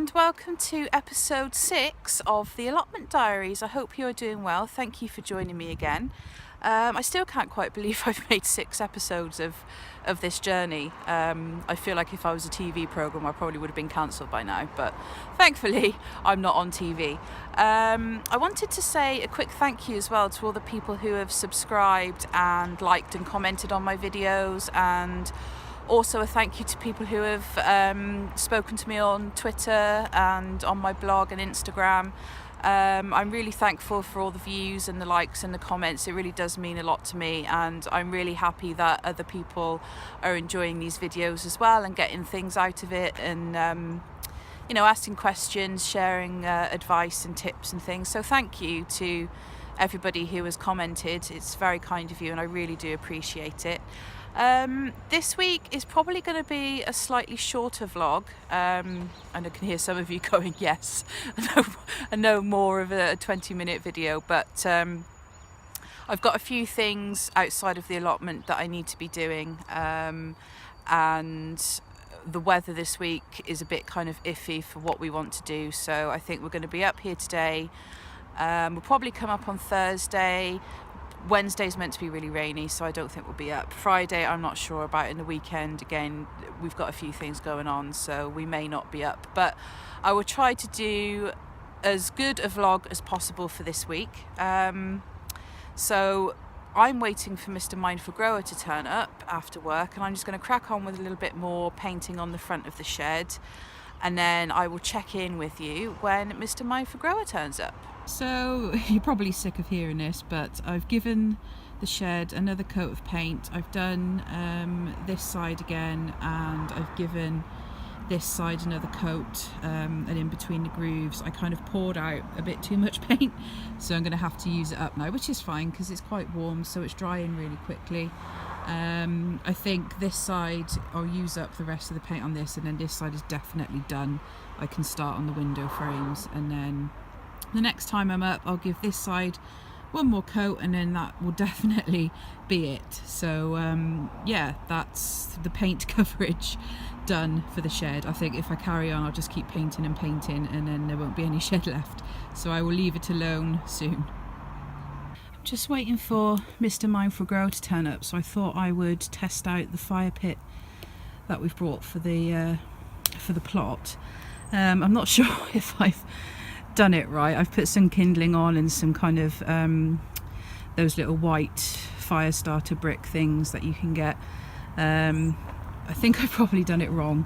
and welcome to episode 6 of the Allotment Diaries. I hope you're doing well. Thank you for joining me again. I still can't quite believe I've made 6 episodes of this journey. I feel like if I was a TV programme I probably would have been cancelled by now, but thankfully I'm not on TV. I wanted to say a quick thank you as well to all the people who have subscribed and liked and commented on my videos, and also a thank you to people who have spoken to me on Twitter and on my blog and Instagram. I'm really thankful for all the views and the likes and the comments. It really does mean a lot to me, and I'm really happy that other people are enjoying these videos as well and getting things out of it, and asking questions, sharing advice and tips and things. So thank you to everybody who has commented. It's very kind of you and I really do appreciate it. This week is probably going to be a slightly shorter vlog, and I can hear some of you going, yes, I know more of a 20-minute video, but I've got a few things outside of the allotment that I need to be doing, and the weather this week is a bit kind of iffy for what we want to do, so I think we're going to be up here today. We'll probably come up on Thursday. Wednesday's meant to be really rainy, so I don't think we'll be up. Friday I'm not sure about, in the weekend again we've got a few things going on, so we may not be up, but I will try to do as good a vlog as possible for this week. So I'm waiting for Mr. Mindful Grower to turn up after work, and I'm just going to crack on with a little bit more painting on the front of the shed, and then I will check in with you when Mr. Mindful Grower turns up. So you're probably sick of hearing this, but I've given the shed another coat of paint. I've done this side again, and I've given this side another coat, and in between the grooves I kind of poured out a bit too much paint, so I'm going to have to use it up now, which is fine because it's quite warm, so it's drying really quickly. I think this side I'll use up the rest of the paint on this, and then this side is definitely done. I can start on the window frames, and then the next time I'm up I'll give this side one more coat, and then that will definitely be it. So yeah, that's the paint coverage done for the shed. I think if I carry on I'll just keep painting and painting, and then there won't be any shed left, so I will leave it alone soon. I'm just waiting for Mr. Mindful Grower to turn up, so I thought I would test out the fire pit that we've brought for the plot. I'm not sure if I've done it right. I've put some kindling on and some kind of those little white fire starter brick things that you can get. I think I've probably done it wrong,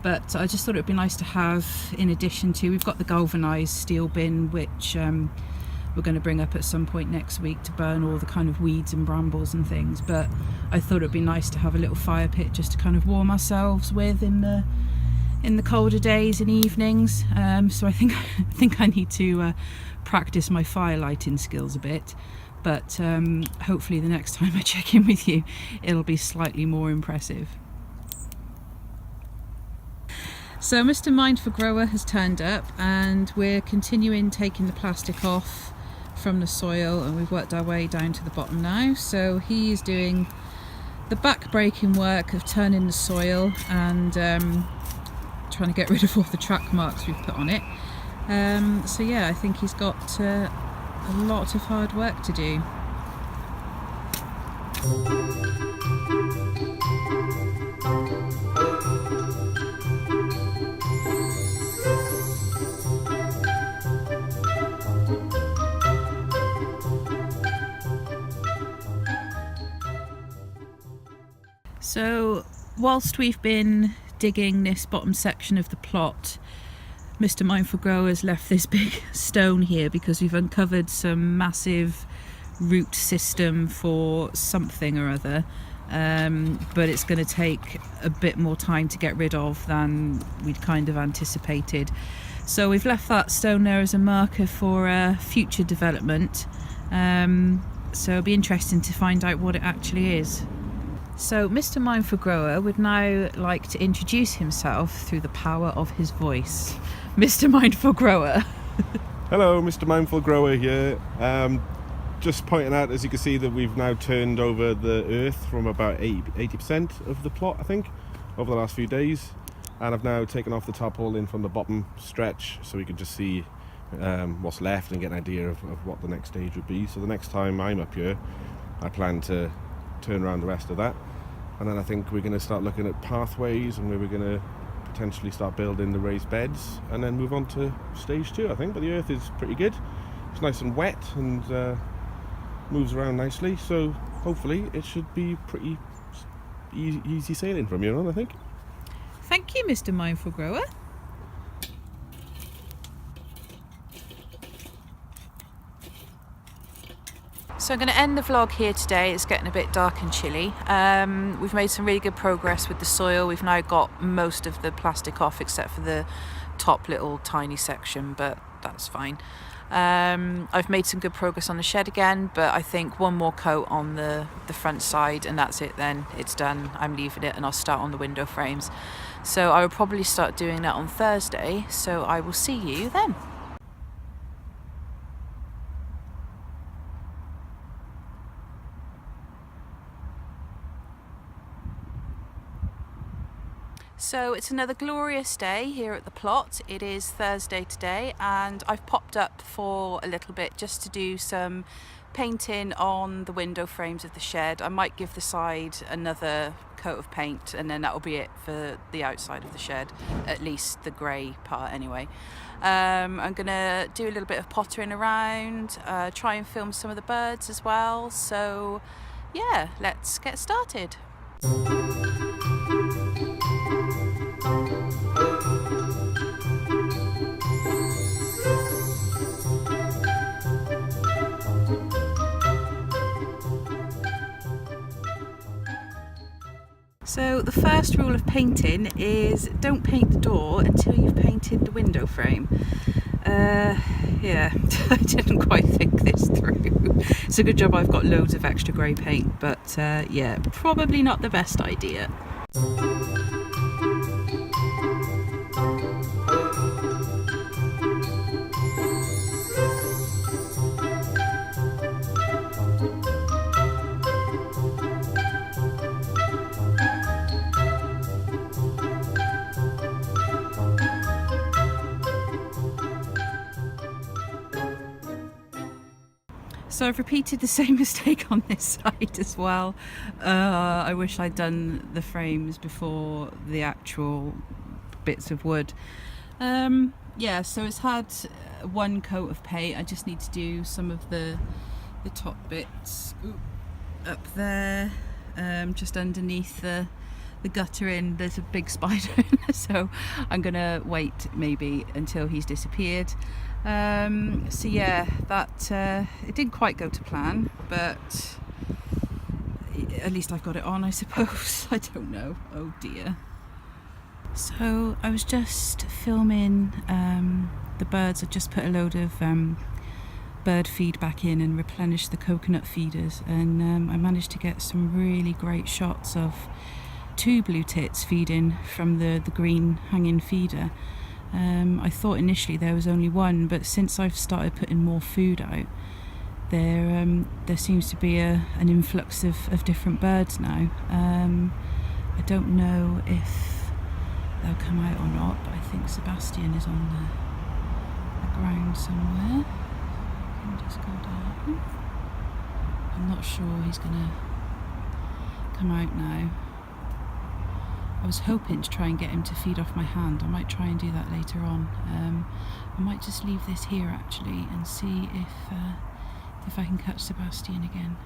but I just thought it would be nice to have, in addition to, we've got the galvanised steel bin, which we're going to bring up at some point next week to burn all the kind of weeds and brambles and things, but I thought it would be nice to have a little fire pit just to kind of warm ourselves with in the colder days and evenings. So I think I need to practice my fire lighting skills a bit, but hopefully the next time I check in with you it'll be slightly more impressive. So Mr. Mindful Grower has turned up, and we're continuing taking the plastic off from the soil, and we've worked our way down to the bottom now. So he is doing the back-breaking work of turning the soil and trying to get rid of all the track marks we've put on it. So yeah, I think he's got a lot of hard work to do. So whilst we've been digging this bottom section of the plot, Mr. Mindful Grower has left this big stone here because we've uncovered some massive root system for something or other, but it's going to take a bit more time to get rid of than we'd kind of anticipated. So we've left that stone there as a marker for future development, so it'll be interesting to find out what it actually is. So Mr. Mindful Grower would now like to introduce himself through the power of his voice. Mr. Mindful Grower. Hello, Mr. Mindful Grower here. Just pointing out, as you can see, that we've now turned over the earth from about 80% of the plot, I think, over the last few days. and I've now taken off the tarpaulin from the bottom stretch so we can just see what's left and get an idea of what the next stage would be. So the next time I'm up here, I plan to turn around the rest of that, and then I think we're going to start looking at pathways and where we're going to potentially start building the raised beds and then move on to stage 2, I think. But the earth is pretty good, it's nice and wet and moves around nicely, so hopefully it should be pretty easy sailing from here on, I think. Thank you, Mr. Mindful Grower. So I'm going to end the vlog here today. It's getting a bit dark and chilly. We've made some really good progress with the soil. We've now got most of the plastic off except for the top little tiny section, but that's fine. I've made some good progress on the shed again, but I think one more coat on the front side and that's it then. It's done. I'm leaving it and I'll start on the window frames. So I will probably start doing that on Thursday, so I will see you then. So it's another glorious day here at the plot. It is Thursday today and I've popped up for a little bit just to do some painting on the window frames of the shed. I might give the side another coat of paint and then that'll be it for the outside of the shed, at least the grey part anyway. I'm gonna do a little bit of pottering around, try and film some of the birds as well. So yeah, let's get started. So the first rule of painting is don't paint the door until you've painted the window frame. Yeah, I didn't quite think this through. It's a good job I've got loads of extra grey paint, but yeah, probably not the best idea. So I've repeated the same mistake on this side as well. I wish I'd done the frames before the actual bits of wood. Yeah, so it's had one coat of paint. I just need to do some of the top bits up there, just underneath the guttering. There's a big spider in there, so I'm gonna wait maybe until he's disappeared. So yeah, that it didn't quite go to plan, but at least I've got it on, I suppose. I don't know. Oh dear. So I was just filming the birds. I just put a load of bird feed back in and replenished the coconut feeders, and I managed to get some really great shots of 2 blue tits feeding from the green hanging feeder. I thought initially there was only one, but since I've started putting more food out, there seems to be an influx of different birds now. I don't know if they'll come out or not, but I think Sebastian is on the ground somewhere. I'll just go down. I'm not sure he's gonna come out now. I was hoping to try and get him to feed off my hand. I might try and do that later on. I might just leave this here actually and see if I can catch Sebastian again.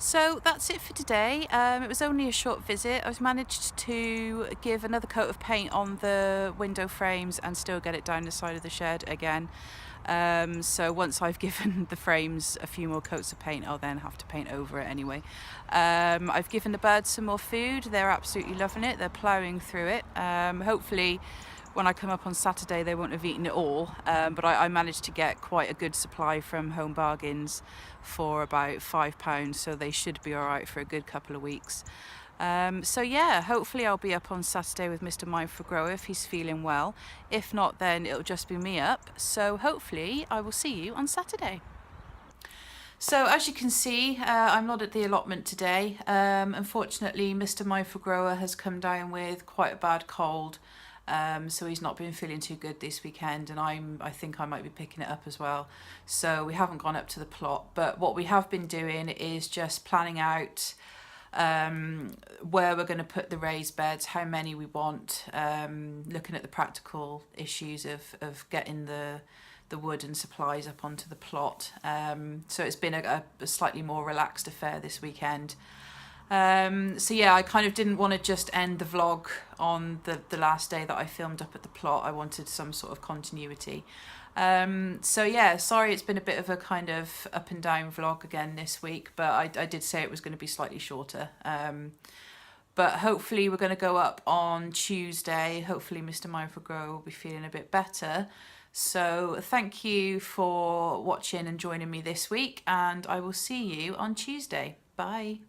So that's it for today. It was only a short visit. I've managed to give another coat of paint on the window frames and still get it down the side of the shed again. So once I've given the frames a few more coats of paint, I'll then have to paint over it anyway. I've given the birds some more food. They're absolutely loving it. They're ploughing through it. Hopefully when I come up on Saturday they won't have eaten it all, but I managed to get quite a good supply from Home Bargains for about £5, so they should be all right for a good couple of weeks. So yeah, hopefully I'll be up on Saturday with Mr. Mindful Grower if he's feeling well. If not, then it'll just be me up. So hopefully I will see you on Saturday. So as you can see, I'm not at the allotment today. Unfortunately, Mr. Mindful Grower has come down with quite a bad cold. So he's not been feeling too good this weekend, and I think I might be picking it up as well. So we haven't gone up to the plot, but what we have been doing is just planning out where we're going to put the raised beds, how many we want, looking at the practical issues of getting the wood and supplies up onto the plot. So it's been a slightly more relaxed affair this weekend. So yeah, I kind of didn't want to just end the vlog on the last day that I filmed up at the plot. I wanted some sort of continuity. So yeah, sorry it's been a bit of a kind of up and down vlog again this week, but I did say it was going to be slightly shorter. But hopefully we're going to go up on Tuesday. Hopefully Mr. Mindful Grower will be feeling a bit better. So thank you for watching and joining me this week, and I will see you on Tuesday. Bye.